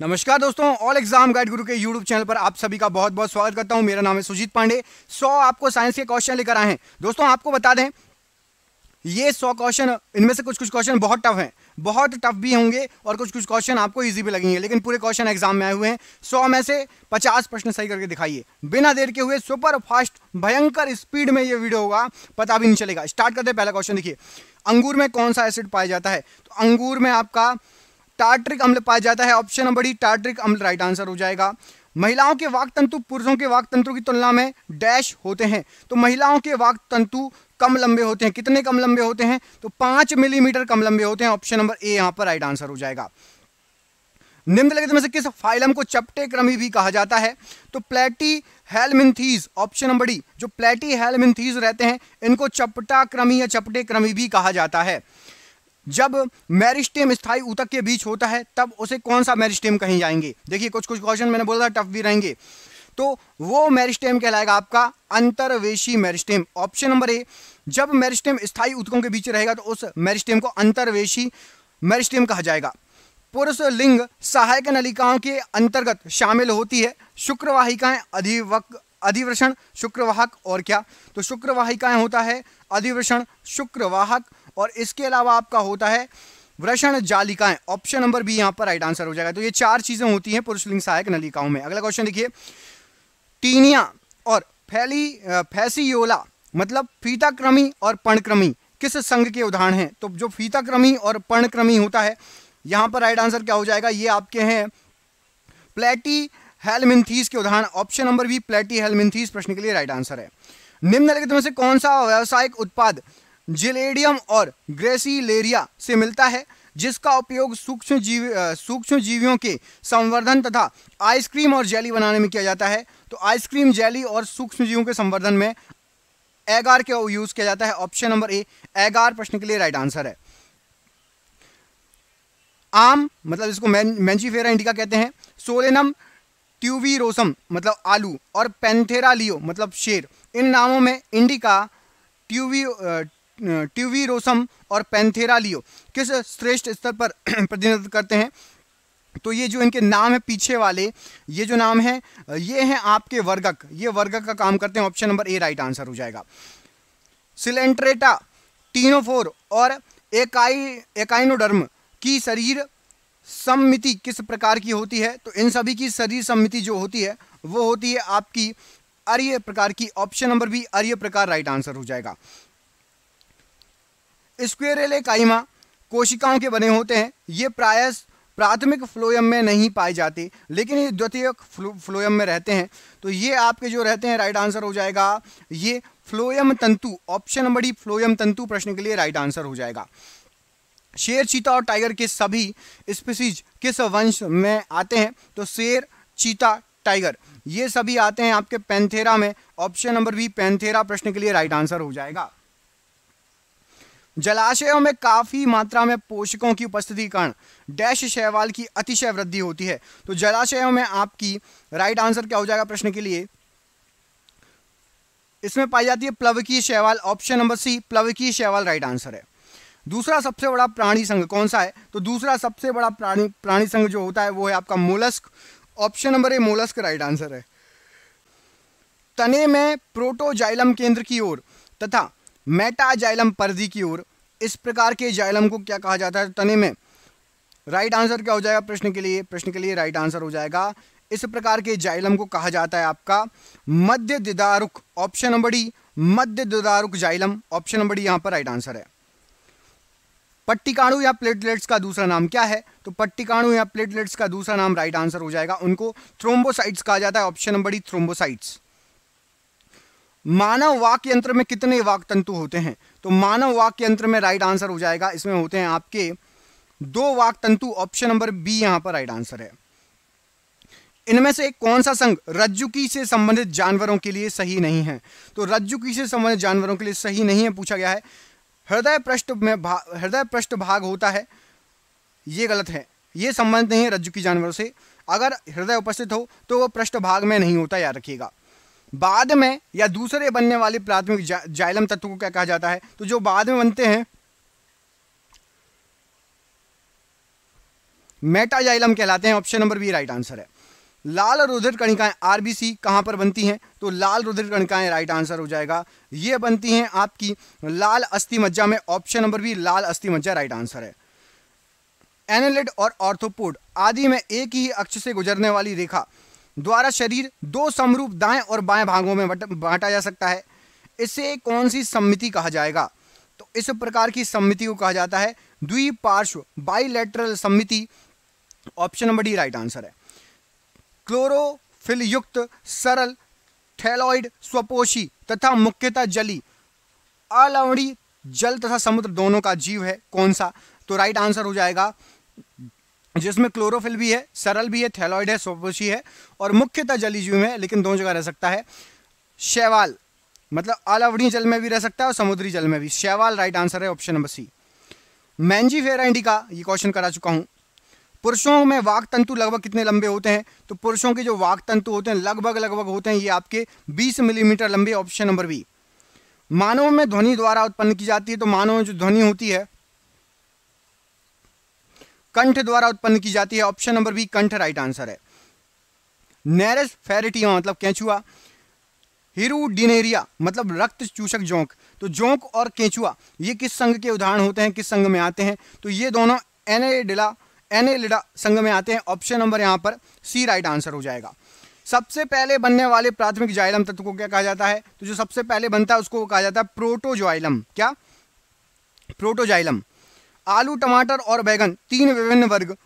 नमस्कार दोस्तों, all exam guide गुरु के यूट्यूब चैनल पर आप सभी का बहुत बहुत स्वागत करता हूं। मेरा नाम है सुजीत पांडे। 100 आपको साइंस के क्वेश्चन लेकर आए हैं। दोस्तों आपको बता दें, ये 100 क्वेश्चन, इनमें से कुछ क्वेश्चन बहुत टफ हैं, बहुत टफ भी होंगे और कुछ क्वेश्चन आपको इजी भी लगेंगे, लेकिन पूरे क्वेश्चन एग्जाम में आए हुए हैं। 100 में से 50 प्रश्न सही करके दिखाइए। बिना देर के हुए सुपर फास्ट भयंकर स्पीड में ये वीडियो होगा, पता भी नहीं चलेगा। स्टार्ट करते हैं। पहला क्वेश्चन देखिए, अंगूर में कौन सा एसिड पाया जाता है? तो अंगूर में आपका टार्ट्रिक अम्ल पाया जाता है। ऑप्शन नंबर डी टार्ट्रिक अम्ल राइट आंसर हो जाएगा। महिलाओं के वाक तंतु पुरुषों के वाक तंतु की तुलना में डैश होते हैं। तो महिलाओं के वाक तंतु कम लंबे होते हैं। कितने कम लंबे होते हैं? तो 5 मिलीमीटर कम लंबे होते हैं। ऑप्शन नंबर ए यहां पर राइट आंसर हो जाएगा। निम्नलिखित में से किस फाइलम को चपटे क्रमी भी कहा जाता है? तो प्लेटीहेल्मिन्थीज, ऑप्शन नंबर डी, जो प्लेटीहेल्मिन्थीज रहते हैं इनको चपटा क्रमी या चपटे क्रमी भी कहा जाता है। जब मेरिस्टेम स्थायी ऊतक के बीच होता है तब उसे कौन सा मेरिस्टेम कहीं जाएंगे? देखिए कुछ क्वेश्चन मैंने बोला था टफ भी रहेंगे, तो वो मेरिस्टेम कहलाएगा आपका अंतर्वेशी मेरिस्टेम। ऑप्शन नंबर ए, जब मेरिस्टेम स्थायी ऊतकों के बीच रहेगा तो उस मेरिस्टेम को अंतर्वेशी मेरिस्टेम कहा जाएगा। पुरुष लिंग सहायक नलिकाओं के अंतर्गत शामिल होती है शुक्रवाहिकाएं, अधिवृषण, शुक्रवाहक और क्या? तो शुक्रवाहिकाएं होता है अधिवृषण, शुक्रवाहक और इसके अलावा आपका होता है वृषण जालिकाएं। ऑप्शन नंबर बी यहां पर राइट आंसर हो जाएगा। तो ये 4 चीजें होती हैं पुरुष लिंग सहायक नलिकाओं में। अगला क्वेश्चन देखिए, टीनिया और फैसियोला मतलब फीताक्रमी और पर्णक्रमी किस संघ के उदाहरण हैं? तो जो फीताक्रमी और पर्णक्रमी होता है यहां पर राइट आंसर क्या हो जाएगा? ये आपके हैं प्लेटीहेल्मिन्थीज के उदाहरण। ऑप्शन नंबर बी प्लेटीहेल्मिन्थीज प्रश्न के लिए राइट आंसर है। निम्नलिखित में से कौन सा व्यावसायिक उत्पाद जिलेडियम और ग्रेसिलेरिया से मिलता है जिसका उपयोग सूक्ष्म जीवियों के संवर्धन तथा आइसक्रीम और जेली बनाने में किया जाता है? तो आइसक्रीम, जेली और सूक्ष्म जीवों के संवर्धन में एगार का यूज किया जाता है। ऑप्शन नंबर ए एगार प्रश्न के लिए राइट आंसर है। आम मतलब इसको मैंजीफेरा इंडिका कहते हैं। सोलेनम ट्यूबिरोसम मतलब आलू और पैंथेरा लियो मतलब शेर, इन नामों में इंडिका, ट्यूबिरोसम और पैंथेरा लियो किस श्रेष्ठ स्तर पर प्रतिनिधित्व करते हैं? तो ये जो इनके नाम है पीछे वाले, ये जो नाम है ये हैं आपके वर्गक, ये वर्गक का काम करते हैं। Option number A right answer हो जाएगा। सिलेंट्रेटा, टीनोफोर और एकाइनोडर्म की शरीर सममिति किस प्रकार की होती है? तो इन सभी की शरीर सममिति जो होती है वो होती है आपकी अर्य प्रकार की। ऑप्शन नंबर बी अर्य प्रकार राइट आंसर हो जाएगा। स्क्वेरेले काइमा कोशिकाओं के बने होते हैं। ये प्रायः प्राथमिक फ्लोएम में नहीं पाए जाते लेकिन ये द्वितीयक फ्लोएम में रहते हैं। तो ये आपके जो रहते हैं राइट आंसर हो जाएगा ये फ्लोएम तंतु। ऑप्शन नंबर डी फ्लोएम तंतु प्रश्न के लिए राइट आंसर हो जाएगा। शेर, चीता और टाइगर के सभी स्पीसीज किस वंश में आते हैं? तो शेर, चीता, टाइगर ये सभी आते हैं आपके पैंथेरा में। ऑप्शन नंबर बी पैंथेरा प्रश्न के लिए राइट आंसर हो जाएगा। जलाशयों में काफी मात्रा में पोषकों की उपस्थिति के कारण डैश शैवाल की अतिशय वृद्धि होती है। तो जलाशयों में आपकी राइट आंसर क्या हो जाएगा प्रश्न के लिए? इसमें पाई जाती है प्लवकीय शैवाल। ऑप्शन नंबर सी प्लवकीय शैवाल राइट आंसर है। दूसरा सबसे बड़ा प्राणी संघ कौन सा है? तो दूसरा सबसे बड़ा प्राणी संघ जो होता है वो है आपका मोलस्क। ऑप्शन नंबर ए मोलस्क राइट आंसर है। तने में प्रोटोजाइलम केंद्र की ओर तथा मेटाजाइलम परिधि की ओर, इस प्रकार के जाइलम को क्या कहा जाता है? तने में राइट आंसर क्या हो जाएगा प्रश्न के लिए? प्रश्न के लिए राइट आंसर हो जाएगा इस प्रकार के जाइलम को कहा जाता है आपका मध्य द्विधारुक। ऑप्शन नंबर डी मध्य द्विधारुक जाइलम। ऑप्शन नंबर डी यहां पर राइट आंसर है। पट्टिकाणु या प्लेटलेट्स का दूसरा नाम क्या है? तो पट्टिकाणु या प्लेटलेट्स का दूसरा नाम राइट आंसर हो जाएगा उनको थ्रोम्बोसाइट्स कहा जाता है। Option number D thrombocytes. मानव वाक यंत्र में कितने वाक तंतु होते हैं? तो मानव वाक यंत्र में राइट आंसर हो जाएगा, इसमें होते हैं आपके 2 वाक तंतु। ऑप्शन नंबर बी यहां पर राइट आंसर है। इनमें से कौन सा संघ रज्जुकी से संबंधित जानवरों के लिए सही नहीं है? तो रज्जुकी से संबंधित जानवरों के लिए सही नहीं है पूछा गया है। हृदय पृष्ठ भाग होता है, ये गलत है, ये संबंध नहीं है रज्जुकी जानवरों से। अगर हृदय उपस्थित हो तो वो पृष्ठ भाग में नहीं होता, याद रखिएगा। बाद में या दूसरे बनने वाले प्राथमिक जाइलम तत्व को क्या कहा जाता है? तो जो बाद में बनते हैं मेटाजाइलम कहलाते हैं, option number B right answer है। लाल रुधिर कणिकाएं आरबीसी कहां पर बनती हैं, तो लाल रुधिर कणिकाएं राइट आंसर हो जाएगा। ये बनती हैं आपकी लाल अस्थि मज्जा में, ऑप्शन नंबर बी लाल अस्थि मज्जा राइट आंसर है। एनेलिड और ऑर्थोपोड आदि में एक ही अक्ष से गुजरने वाली रेखा द्वारा शरीर दो समरूप दाएं और बाएं भागों में बांटा जा सकता है, इसे कौन सी सममिति कहा जाएगा, तो इस प्रकार की सममिति को कहा जाता है द्विपार्श्व बाइलेटरल सममिति, option number D right answer है। क्लोरोफिल युक्त सरल थैलॉइड स्वपोषी तथा मुख्यतः जली अलवणीय जल तथा समुद्र दोनों का जीव है, कौन सा, तो राइट आंसर हो जाएगा जिसमें क्लोरोफिल भी है, सरल भी है, थैलॉइड है, स्वपोषी है और मुख्यतः जली जीव में, लेकिन दोनों जगह रह सकता है। शैवाल मतलब अलवणीय जल में भी रह सकता है और समुद्री जल में भी, शैवाल राइट आंसर है, option number C. Mangifera indica, ये क्वेश्चन करा चुका हूं। पुरुषों में वाक तंतु लगभग कितने लंबे होते हैं, तो पुरुषों के जो वाक तंतु होते हैं लगभग होते हैं ये आपके 20 मिलीमीटर लंबे, ऑप्शन नंबर बी। मानव में ध्वनि द्वारा उत्पन्न की जाती है, तो मानव में जो ध्वनि होती है कंठ द्वारा उत्पन्न की जाती है, ऑप्शन नंबर बी कंठ राइट आंसर है। नेरेस फेरिटिया मतलब केंचुआ, हिरुडिनेरिया मतलब रक्त चूषक जोंक, तो जोंक और केंचुआ ये किस संघ के उदाहरण होते हैं, किस संघ में आते हैं, तो ये दोनों एनेलिडा संघ में आते हैं, ऑप्शन नंबर यहां पर सी राइट आंसर हो जाएगा। सबसे पहले बनने वाले प्राथमिक जाइलम तत्व को क्या कहा जाता है, तो जो सबसे पहले बनता है उसको कहा जाता है प्रोटोजाइलम, क्या, प्रोटोजाइलम। आलू, टमाटर और बैगन तीन विभिन्न वर्ग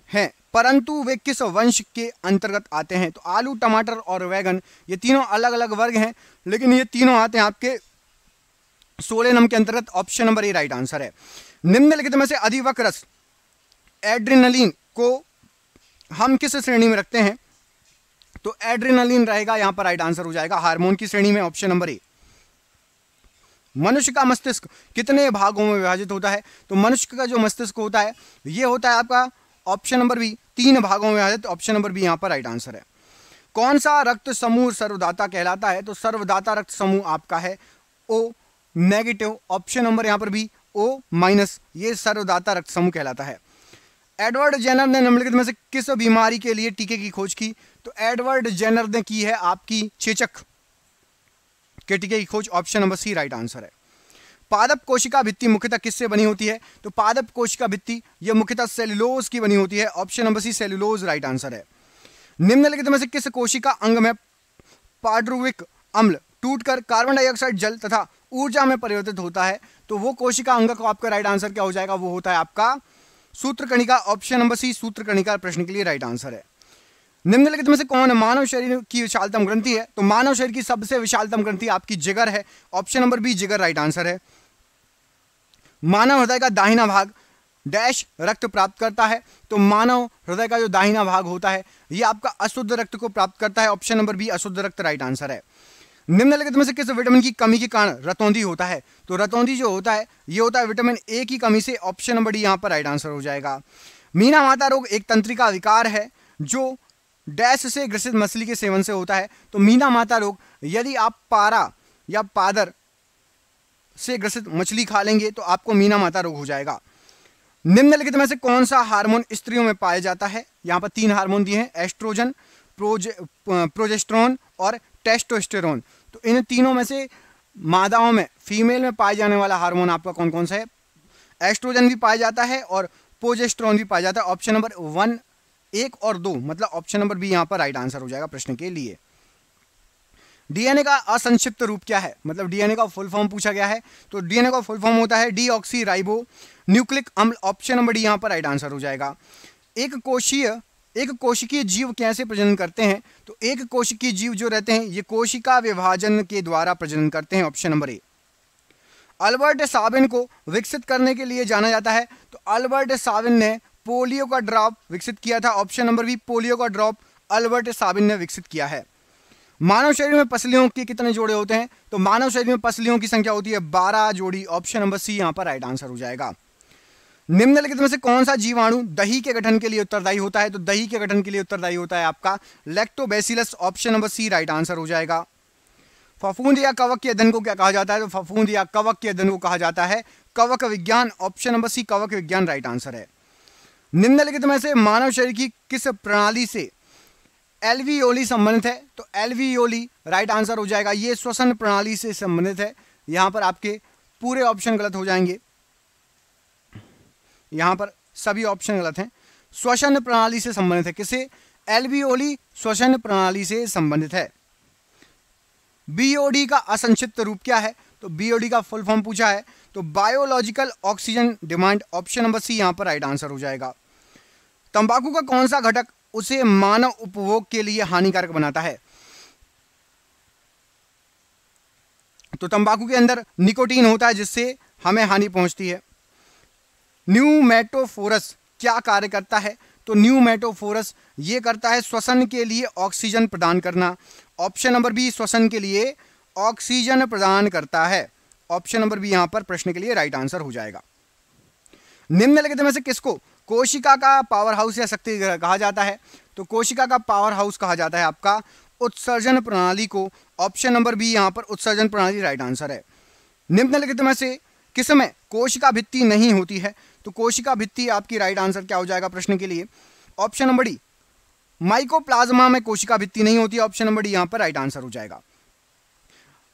हैं, परंतु वे किस वंश के अंतर्गत आते हैं, तो आलू, टमाटर और बैगन ये तीनों अलग अलग वर्ग हैं, लेकिन ये तीनों आते हैं आपके सोलेनम के अंतर्गत, option number A right answer है। निम्नलिखित में से अधिवक रस एड्रेनलिन को हम किस श्रेणी में रखते हैं, तो एड्रेनलिन रहेगा यहां पर राइट आंसर हो जाएगा हार्मोन की श्रेणी में, ऑप्शन नंबर ए। मनुष्य का मस्तिष्क कितने भागों में विभाजित होता है, तो मनुष्य का जो मस्तिष्क होता है ये होता है आपका, ऑप्शन नंबर बी 3 भागों में विभाजित, ऑप्शन नंबर बी यहां पर राइट आंसर है। कौन सा रक्त समूह सर्वदाता कहलाता है, तो सर्वदाता रक्त समूह आपका है ओ नेगेटिव, ऑप्शन नंबर यहां पर बी ओ माइनस, ये सर्वदाता रक्त समूह कहलाता है। एडवर्ड जेनर ने निम्नलिखित में से किस बीमारी के लिए टीके की खोज की, तो एडवर्ड जेनर ने की है आपकी चेचक के टीके की खोज, option number C right answer है। पादप कोशिका भित्ति मुख्यतः किससे बनी होती है, तो पादप कोशिका भित्ति यह मुख्यतः सेल्यूलोज की बनी होती है, option number C cellulose right answer है। निम्नलिखित में से किस कोशिका अंग में पार्ट्रुविक अम्ल टूटकर कार्बन डाइऑक्साइड जल तथा ऊर्जा में परिवर्तित होता है, तो वो कोशिका अंग को आपका राइट आंसर क्या हो जाएगा, वो होता है आपका सूत्रकणिका, ऑप्शन नंबर सी सूत्रकणिका प्रश्न के लिए राइट आंसर है। निम्नलिखित में से कौन मानव शरीर की विशालतम ग्रंथि है, तो मानव शरीर की सबसे विशालतम ग्रंथि आपकी जिगर है, ऑप्शन नंबर बी जिगर राइट आंसर है। मानव हृदय का दाहिना भाग डैश रक्त प्राप्त करता है, तो मानव हृदय का जो दाहिना भाग होता है यह आपका अशुद्ध रक्त को प्राप्त करता है, ऑप्शन नंबर बी अशुद्ध रक्त राइट आंसर है। निम्नलिखित में से किस विटामिन की कमी के कारण रतौंधी होता है, तो रतौंधी जो होता है ये होता है विटामिन ए की कमी से, ऑप्शन नंबर डी यहां पर राइट आंसर हो जाएगा। मीना माता रोग एक तंत्रिका विकार है जो डैश से ग्रसित मछली के सेवन से होता है, तो मीना माता रोग यदि आप पारा या पादर से ग्रसित मछली खा लेंगे तो आपको मीना माता रोग हो जाएगा। निम्नलिखित में से कौन सा हार्मोन स्त्रियों में पाया जाता है, यहां पर 3 हार्मोन दिए हैं, एस्ट्रोजन, प्रोजेस्टेरोन और टेस्टोस्टेरोन, तो इन तीनों में से मादाओं में फीमेल में पाए जाने वाला हार्मोन आपका कौन कौन सा है, एस्ट्रोजन भी पाया जाता है और प्रोजेस्टेरोन भी पाया जाता है, ऑप्शन नंबर 1, 1 और 2 मतलब ऑप्शन नंबर बी यहां पर राइट आंसर हो जाएगा प्रश्न के लिए। डीएनए का असंक्षिप्त रूप क्या है, मतलब डीएनए का फुल फॉर्म पूछा गया है, तो डीएनए का फुल फॉर्म होता है डीऑक्सी राइबो न्यूक्लिक अम्ल, ऑप्शन नंबर डी यहां पर राइट आंसर हो जाएगा। एक कोशिकीय जीव कैसे प्रजनन करते हैं, तो एक कोशिकीय जीव जो रहते हैं ये कोशिका विभाजन के द्वारा प्रजनन करते हैं, ऑप्शन नंबर ए। अल्बर्ट साबिन को विकसित करने के लिए जाना जाता है, तो अल्बर्ट साबिन ने पोलियो का ड्रॉप विकसित किया था, ऑप्शन नंबर बी पोलियो का ड्रॉप अल्बर्ट साबिन ने विकसित किया है। मानव शरीर में पसलियों के कितने जोड़े होते हैं, तो मानव शरीर में पसलियों की संख्या होती है 12 जोड़ी, ऑप्शन नंबर सी यहां पर राइट आंसर हो जाएगा। निम्नलिखित में से कौन सा जीवाणु दही के गठन के लिए उत्तरदायी होता है, तो दही के गठन के लिए उत्तरदायी होता है आपका lactobacillus, option number C right answer हो जाएगा। फफूंद या कवक के अध्ययन को क्या कहा जाता है, तो फफूंद या कवक के अध्ययन को कहा जाता है कवक विज्ञान, ऑप्शन नंबर सी कवक विज्ञान राइट आंसर है। निम्नलिखित में से मानव शरीर की किस प्रणाली से एल्वियोली संबंधित है? तो एल्वियोली राइट आंसर हो जाएगा। ये श्वसन प्रणाली से संबंधित है। यहां पर आपके पूरे ऑप्शन गलत हो जाएंगे, यहां पर सभी ऑप्शन गलत हैं। श्वसन प्रणाली से संबंधित है, किसे? एल्वियोली श्वसन प्रणाली से संबंधित है। बीओडी का असंक्षिप्त रूप क्या है? तो बीओडी का फुल फॉर्म पूछा है, तो biological oxygen demand, option number C यहां पर राइट आंसर हो जाएगा। तंबाकू का कौन सा घटक उसे मानव उपभोग के लिए हानिकारक बनाता है? तो तंबाकू के अंदर निकोटीन होता है जिससे हमें हानि पहुंचती है। न्यूमेटोफोरस क्या कार्य करता है? तो न्यूमेटोफोरस ये करता है श्वसन के लिए ऑक्सीजन प्रदान करना, ऑप्शन नंबर बी श्वसन के लिए ऑक्सीजन प्रदान करता है। ऑप्शन नंबर बी यहां पर प्रश्न के लिए राइट आंसर हो जाएगा। निम्नलिखित में से किसको कोशिका का पावर हाउस या शक्ति गृह कहा जाता है? तो कोशिका का पावर हाउस कहा जाता है आपका उत्सर्जन प्रणाली को, ऑप्शन नंबर बी यहां पर उत्सर्जन प्रणाली राइट आंसर है। निम्नलिखित में से किसमें कोशिका भित्ति नहीं होती है? तो कोशिका भित्ति आपकी राइट आंसर क्या हो जाएगा प्रश्न के लिए? ऑप्शन नंबर डी माइकोप्लाज्मा में कोशिका भित्ति नहीं होती है, ऑप्शन नंबर डी यहां पर राइट आंसर हो जाएगा।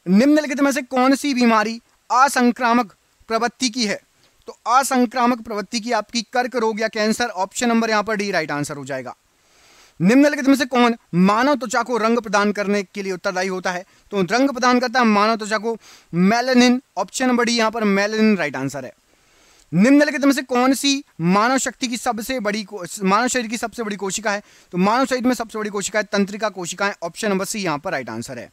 निम्नलिखित में से कौन सी बीमारी असंक्रामक प्रवृत्ति की है? तो असंक्रामक प्रवृत्ति की आपकी कर्क रोग या कैंसर, ऑप्शन नंबर यहां पर डी राइट आंसर हो जाएगा। निम्नलिखित में से कौन मानव त्वचा को रंग प्रदान करने के लिए उत्तरदायी होता है? तो रंग प्रदान करता है मानव त्वचा को मेलानिन, ऑप्शन नंबर डी यहां पर मेलानिन राइट आंसर है। निम्नलिखित में से कौन सी मानव शक्ति की सबसे बड़ी मानव शरीर की सबसे बड़ी कोशिका है? तो मानव शरीर में सबसे बड़ी कोशिका है तंत्रिका कोशिकाएं, ऑप्शन नंबर सी यहां पर राइट आंसर है।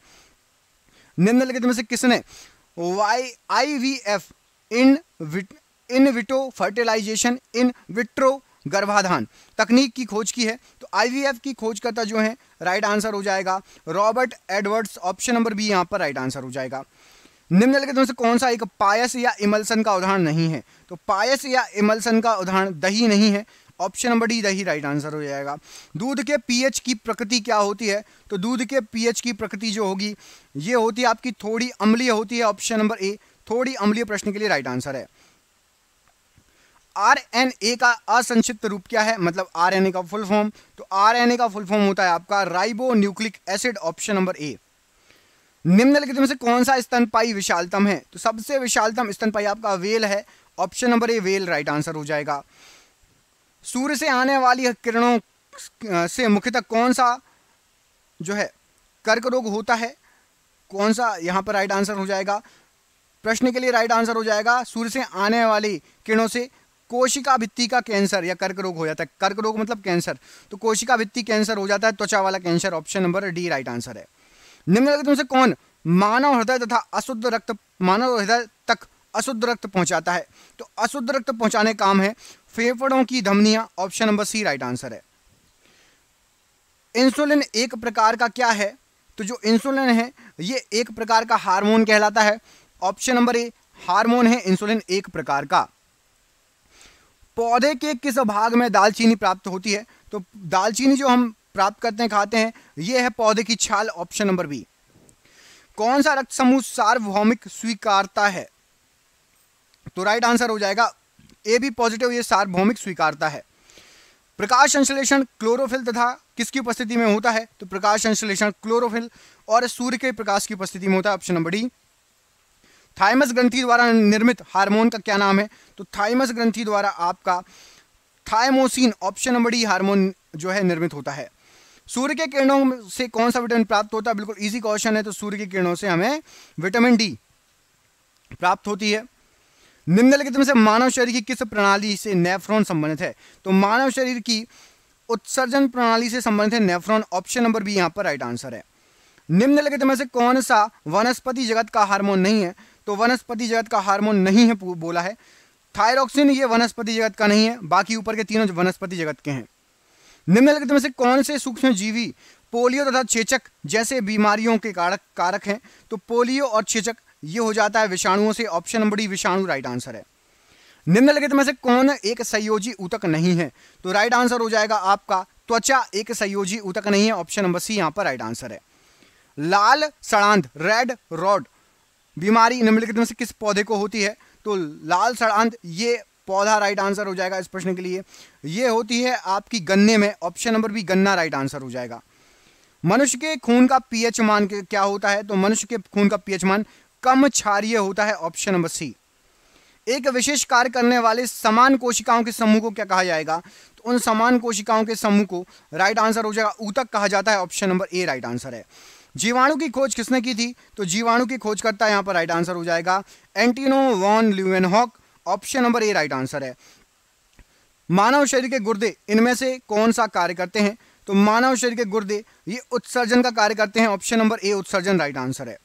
निम्नलिखित में से किसने IVF in vitro fertilisation in vitro गर्भाधान तकनीक की खोज की है? तो IVF की खोजकर्ता जो है राइट आंसर हो जाएगा Robert Edwards, option number B यहां पर राइट आंसर हो जाएगा। निम्नलिखित में से कौन सा एक पायस या इमल्सन का उदाहरण नहीं है? तो पायस या इमल्सन का उदाहरण दही नहीं है, ऑप्शन नंबर डी दही राइट आंसर हो जाएगा। दूध के पीएच की प्रकृति क्या होती है? तो दूध के पीएच की प्रकृति जो होगी ये होती है आपकी थोड़ी अम्लीय होती है, ऑप्शन नंबर ए थोड़ी अम्लीय प्रश्न के लिए राइट आंसर है। RNA का असंक्षिप्त रूप क्या है? मतलब RNA का फुल फॉर्म, तो RNA का फुल फॉर्म होता है आपका ribo nucleic acid, option number ए। निम्नलिखित में से कौन सा स्तनपायी विशालतम है? तो सबसे विशालतम स्तनपायी आपका वेल है, ऑप्शन नंबर ए वेल राइट आंसर हो जाएगा। सूर्य से आने वाली किरणों से मुख्यतः कौन सा जो है कर्क रोग होता है? कौन सा यहां पर राइट आंसर हो जाएगा प्रश्न के लिए राइट आंसर हो जाएगा सूर्य से आने वाली किरणों से कोशिका भित्ति का कैंसर या कर्क रोग हो जाता है। कर्क रोग मतलब कैंसर, तो कोशिका भित्ति कैंसर हो जाता है, त्वचा वाला cancer, option number D right answer है। निम्नलिखित में से कौन मानव हृदय तक अशुद्ध रक्त पहुंचाता है? तो अशुद्ध रक्त पहुंचाने काम है फेफड़ों की धमनियां, option number C right answer है। इंसुलिन एक प्रकार का क्या है? तो जो इंसुलिन है ये एक प्रकार का हार्मोन कहलाता है, ऑप्शन नंबर ए हार्मोन है इंसुलिन एक प्रकार का। पौधे के किस भाग में दालचीनी प्राप्त होती है? तो दालचीनी जो हम प्राप्त करते हैं खाते हैं ये है पौधे की छाल, ऑप्शन नंबर बी। कौन सा रक्त समूह सार्वभौमिक स्वीकारता है? तो राइट आंसर हो जाएगा ए बी पॉजिटिव, ये सार्वभौमिक स्वीकारता है। प्रकाश संश्लेषण क्लोरोफिल तथा किसकी उपस्थिति में होता है? तो प्रकाश संश्लेषण क्लोरोफिल और सूर्य के प्रकाश की उपस्थिति में होता है, ऑप्शन नंबर डी। थाइमस ग्रंथि द्वारा निर्मित हार्मोन का क्या नाम है? तो थाइमस ग्रंथि द्वारा आपका thymosin, option number D hormone जो है निर्मित होता है। सूर्य के किरणों से कौन सा विटामिन प्राप्त होता है? बिल्कुल इजी क्वेश्चन है, तो सूर्य की किरणों से हमें विटामिन डी प्राप्त होती है। निम्नलिखित में से मानव शरीर की किस प्रणाली से नेफ्रॉन संबंधित है? तो मानव शरीर की उत्सर्जन प्रणाली से संबंधित है नेफ्रॉन, ऑप्शन नंबर बी यहां पर राइट आंसर है। निम्नलिखित में से कौन सा वनस्पति जगत का हार्मोन नहीं है? तो वनस्पति जगत का हार्मोन नहीं है बोला है थायरोक्सिन, ये वनस्पति जगत का नहीं है, बाकी ऊपर के तीनों वनस्पति जगत के हैं। निम्नलिखित में से कौन से सूक्ष्म जीवी पोलियो तथा चेचक जैसे बीमारियों के कारक हैं? तो पोलियो और चेचक ये हो जाता है विषाणुओं से, ऑप्शन नंबर डी विषाणु राइट आंसर है। निम्नलिखित में से कौन एक संयोजी ऊतक नहीं है? तो राइट आंसर हो जाएगा आपका त्वचा एक संयोजी ऊतक नहीं है, ऑप्शन नंबर सी यहां पर राइट आंसर है। लाल सड़ांध रेड रॉड बीमारी निम्नलिखित में से किस पौधे को होती है? तो लाल सड़ांध ये पौधा राइट आंसर हो जाएगा इस प्रश्न के लिए। ये होती है आपकी गन्ने में, ऑप्शन नंबर बी गन्ना राइट आंसर हो जाएगा। मनुष्य के खून का पीएच मान क्या होता है? तो मनुष्य के खून का पीएच मान कम क्षारीय होता है, ऑप्शन नंबर सी। एक विशेष कार्य करने वाले समान कोशिकाओं के समूह को क्या कहा जाएगा? तो उन समान कोशिकाओं के समूह को राइट आंसर हो जाएगा ऊतक कहा जाता है, option number A right answer है। जीवाणु की खोज किसने की थी? तो जीवाणु की खोजकर्ता यहां पर राइट आंसर हो जाएगा Antonie van Leeuwenhoek, option number A right answer है। मानव शरीर के गुर्दे इनमें से कौन सा कार्य करते हैं? तो मानव शरीर के गुर्दे ये उत्सर्जन का कार्य करते हैं, ऑप्शन नंबर ए उत्सर्जन राइट आंसर है।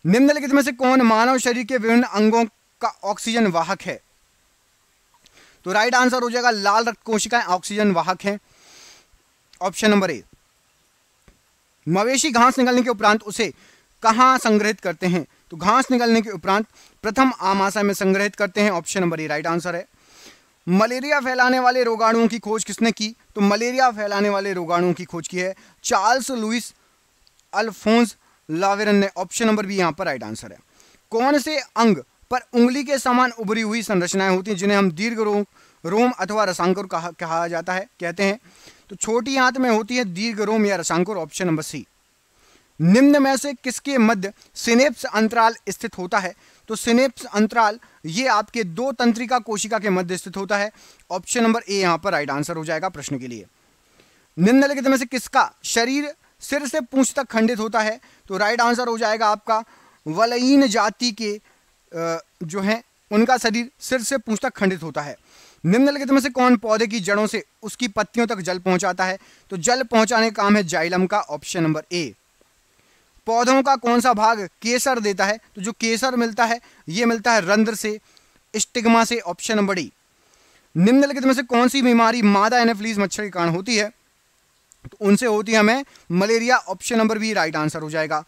निम्नलिखित में से कौन मानव शरीर के विभिन्न अंगों का ऑक्सीजन वाहक है? तो राइट आंसर हो जाएगा लाल रक्त कोशिकाएं ऑक्सीजन वाहक हैं, ऑप्शन नंबर ए। मवेशी घास निकलने के उपरांत उसे कहां संग्रहित करते हैं? तो घास निकलने के उपरांत प्रथम आमाशय में संग्रहित करते हैं, option number A right answer है। मलेरिया फैलाने वाले रोगाणुओं की खोज किसने की? तो मलेरिया फैलाने वाले रोगाणुओं की खोज की है चार्ल्स लुइस अल्फोंस लावेरन ने, ऑप्शन नंबर बी यहां पर राइट आंसर है। कौन से अंग पर उंगली के समान उभरी हुई संरचनाएं होती हैं जिन्हें हम दीर्घ रोम अथवा रसांकुर कहा जाता है कहते हैं? तो छोटी आंत में होती है दीर्घ रोम या रसांकुर, ऑप्शन नंबर सी। निम्न में से किसके मध्य सिनेप्स अंतराल स्थित होता है? तो सिनेप्स अंतराल ये आपके दो तंत्रिका कोशिका के मध्य स्थित होता है, ऑप्शन नंबर ए यहां पर राइट आंसर हो जाएगा प्रश्न के लिए। निम्नलिखित में से किसका शरीर सिर से पूंछ तक खंडित होता है? तो राइट आंसर हो जाएगा आपका वलयीन जाति के जो है उनका शरीर सिर से पूंछ तक खंडित होता है। निम्नलिखित में से कौन पौधे की जड़ों से उसकी पत्तियों तक जल पहुंचाता है? तो जल पहुंचाने का काम है जाइलम का, ऑप्शन नंबर ए। पौधों का कौन सा भाग केसर देता है? तो जो केसर मिलता है ये मिलता है रंध्र से, स्टिग्मा से, ऑप्शन नंबर डी। निम्नलिखित में से कौन सी बीमारी मादा एनोफिलीज मच्छर के कारण होती है? तो उनसे होती है हमें malaria, option number B right answer हो जाएगा।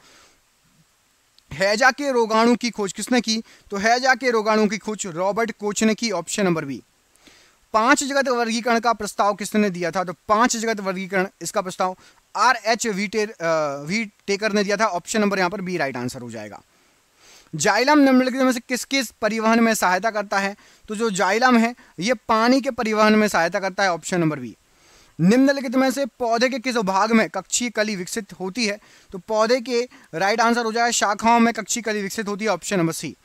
हैजा के रोगाणु की खोज किसने की? तो हैजा के रोगाणु की खोज रॉबर्ट कोच ने की, ऑप्शन नंबर बी। 5 जगत वर्गीकरण का प्रस्ताव किसने दिया था? तो 5 जगत वर्गीकरण इसका प्रस्ताव R.H. टेकर ने दिया था, ऑप्शन नंबर यहां पर बी राइट आंसर हो जाएगा। जाइलम निम्नलिखित में से किसके परिवहन में सहायता करता है? तो जो जाइलम है ये पानी के परिवहन में सहायता करता है, ऑप्शन नंबर बी। निम्नलिखित में से पौधे के किस भाग में कक्षीय कली विकसित होती है? तो पौधे के राइट आंसर हो जाएगा शाखाओं में कक्षीय कली विकसित होती है, ऑप्शन नंबर सी।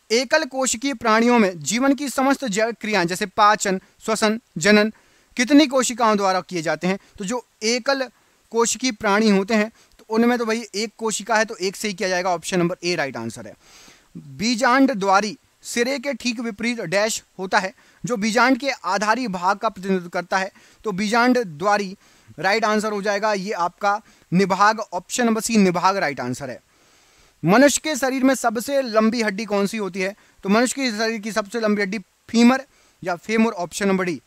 एकल कोशिकीय प्राणियों में जीवन की समस्त जैविक क्रियाएं जैसे पाचन, श्वसन, जनन कितनी कोशिकाओं द्वारा किए जाते हैं? तो जो एकल कोशिकीय प्राणी होते हैं तो उनमें तो भाई एक कोशिका है तो एक से ही किया जाएगा, option number A right answer है। बीजांड द्वारी सिरे के ठीक विपरीत डैश होता है जो बीजांड के आधारी भाग का प्रतिनिधित्व करता है, तो बीजांड द्वारी राइट आंसर हो जाएगा ये आपका निभाग, ऑप्शन नंबर सी निभाग राइट आंसर है। मनुष्य के शरीर में सबसे लंबी हड्डी कौन सी होती है? तो मनुष्य के शरीर की सबसे लंबी हड्डी फीमर या फेमur, ऑप्शन नंबर डी।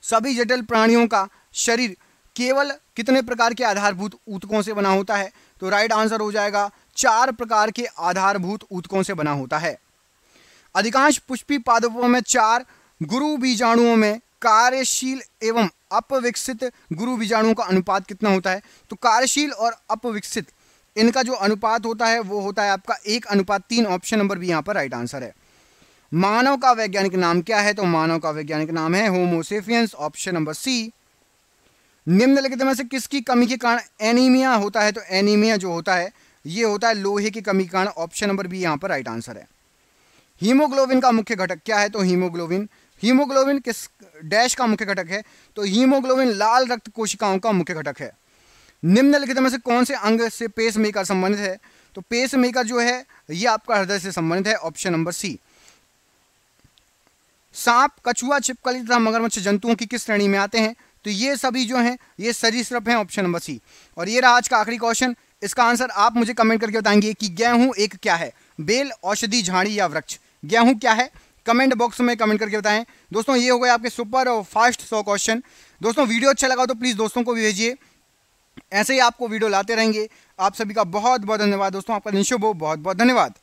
सभी जटिल प्राणियों का शरीर केवल कितने प्रकार के आधारभूत ऊतकों से बना होता है? तो राइट आंसर हो जाएगा 4 प्रकार के आधारभूत ऊतकों से बना होता है। अधिकांश पुष्पी पादपों में 4 गुरु बीजाणुओं में कार्यशील एवं अपविकसित गुरु बीजाणुओं का अनुपात कितना होता है? तो कार्यशील और अपविकसित इनका जो अनुपात होता है वो होता है आपका 1:3, ऑप्शन नंबर बी यहाँ पर राइट आंसर है। मानव का वैज्ञानिक नाम क्या है? तो मानव का वैज्ञानिक नाम है होमो सेपियंस, ऑप्शन नंबर सी। निम्नलिखित में से किसकी कमी के कारण एनीमिया होता है? तो एनीमिया जो होता है ये होता है लोहे की कमी के कारण, ऑप्शन नंबर बी यहाँ पर राइट आंसर है। हीमोग्लोबिन का मुख्य घटक क्या है? तो हीमोग्लोबिन किस डैश का मुख्य घटक है? तो हीमोग्लोबिन लाल रक्त कोशिकाओं का मुख्य घटक है। निम्नलिखित में से कौन से अंग से पेसमेकर संबंधित है? तो पेसमेकर जो है ये आपका हृदय से संबंधित है, ऑप्शन नंबर सी। सांप, कछुआ, छिपकली तथा मगरमच्छ जंतुओं की किस श्रेणी में आते हैं? तो ये सभी जो हैं ये सरीसृप हैं, ऑप्शन नंबर सी। और ये रहा आज का आखिरी क्वेश्चन। इसका आंसर आप मुझे कमेंट करके बताएंगे कि गेहूं एक क्या है, बेल, औषधि, झाड़ी या वृक्ष? गेहूं क्या है? कमेंट बॉक्स में कमेंट करके बताएं। दोस्तों ये हो गए आपके सुपर और फास्ट 100 क्वेश्चन। दोस्तों वीडियो अच्छा लगा तो प्लीज़ दोस्तों को भी भेजिए, ऐसे ही आपको वीडियो लाते रहेंगे। आप सभी का बहुत बहुत धन्यवाद दोस्तों, आपका दिन शुभ हो, बहुत बहुत धन्यवाद।